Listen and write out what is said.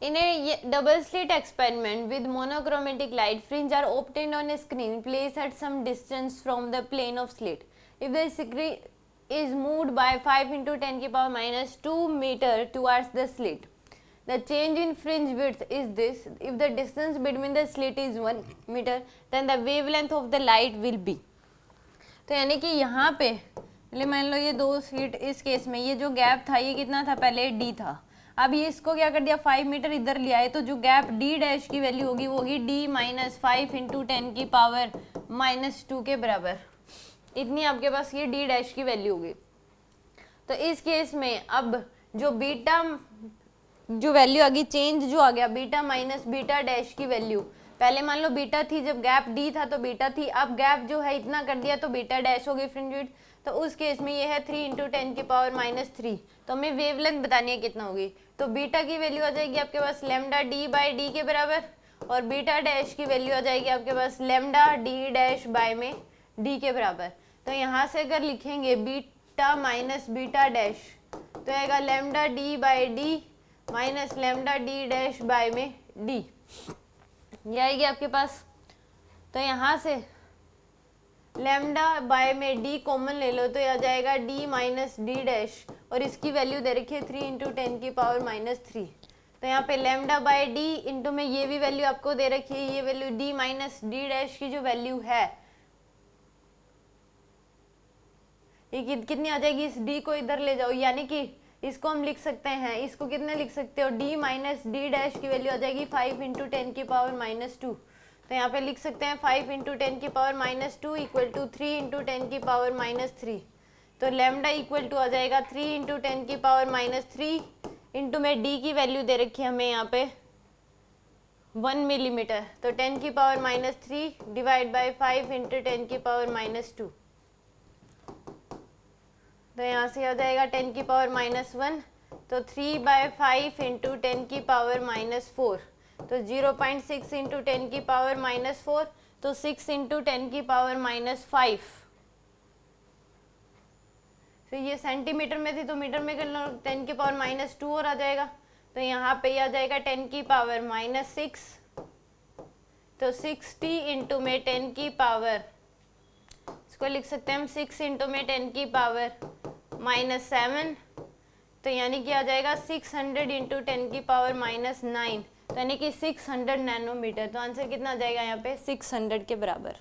In a double slit experiment with monochromatic light, fringe are obtained on a screen placed at some distance from the plane of slit. If the screen is moved by 5 into 10 की power minus 2 meter towards the slit, the change in fringe width is this. If the distance between the slit is 1 meter, then the wavelength of the light will be. तो यानी कि यहाँ पे पहले मान लो ये 2 slit, इस केस में ये जो गैप था ये कितना था, पहले d था, अब ये इसको क्या कर दिया 5 मीटर इधर लिया है, तो जो गैप d डैश की वैल्यू होगी वो होगी d माइनस 5 इंटू 10 की पावर माइनस 2 के बराबर। इतनी आपके पास ये d डैश की वैल्यू होगी। तो इस केस में अब जो बीटा जो वैल्यू आ गई, चेंज जो आ गया बीटा माइनस बीटा डैश की वैल्यू, पहले मान लो बीटा थी जब गैप d था तो बीटा थी, अब गैप जो है इतना कर दिया तो बीटा डैश हो गई फ्रिंज विड्थ। तो उस केस में ये है 3 इंटू 10 की पावर माइनस 3। तो हमें वेवलेंथ बतानी है कितना होगी, तो बीटा की वैल्यू आ जाएगी आपके पास लेमडा डी बाई डी के बराबर, और बीटा डैश की वैल्यू आ जाएगी आपके पास लेमडा डी डैश बाय में डी के बराबर। तो यहाँ से अगर लिखेंगे बीटा माइनस बीटा डैश तो आएगा lambda D by D minus lambda D dash by में डी, ये आएगी आपके पास। तो यहाँ से लेमडा बाय में डी कॉमन ले लो तो आ जाएगा डी माइनस डी डैश, और इसकी वैल्यू दे रखी है 3 इंटू 10 की पावर माइनस 3। तो यहाँ पे लेमडा बाय डी इंटू में ये भी वैल्यू आपको दे रखी है, ये value D minus D dash की जो वैल्यू है ये कितनी आ जाएगी, इस डी को इधर ले जाओ, यानी कि इसको हम लिख सकते हैं, इसको कितने लिख सकते हो, d माइनस डी डैश की वैल्यू आ जाएगी 5 इंटू 10 की पावर माइनस 2। तो यहाँ पे लिख सकते हैं 5 इंटू 10 की power minus 2 equal to 3 into 10 की पावर माइनस 3। तो लेमडा इक्वल टू आ जाएगा 3 इंटू 10 की पावर माइनस 3 इंटू में d की वैल्यू दे रखी है हमें यहाँ पे 1 मिलीमीटर, तो 10 की power minus 3 divide by 5 into 10 की पावर माइनस 2। तो यहाँ से आ जाएगा 10 की पावर माइनस 1, तो 3 बाय 5 इंटू 10 की पावर माइनस 4, तो 0.6 इंटू 10 की पावर माइनस 4, तो 6 इंटू 10 की पावर माइनस 5। तो ये सेंटीमीटर में थी तो मीटर में कर लो, 10 की पावर माइनस 2 और आ जाएगा, तो यहाँ पे आ जाएगा 10 की पावर माइनस 6, तो 60 इंटू में 10 की पावर, इसको लिख सकते हैं हम 6 इंटू में 10 की पावर माइनस 7, तो यानी कि आ जाएगा 600 इंटू 10 की पावर माइनस 9, तो यानी कि 600 नैनोमीटर। तो आंसर कितना आ जाएगा यहाँ पे 600 के बराबर।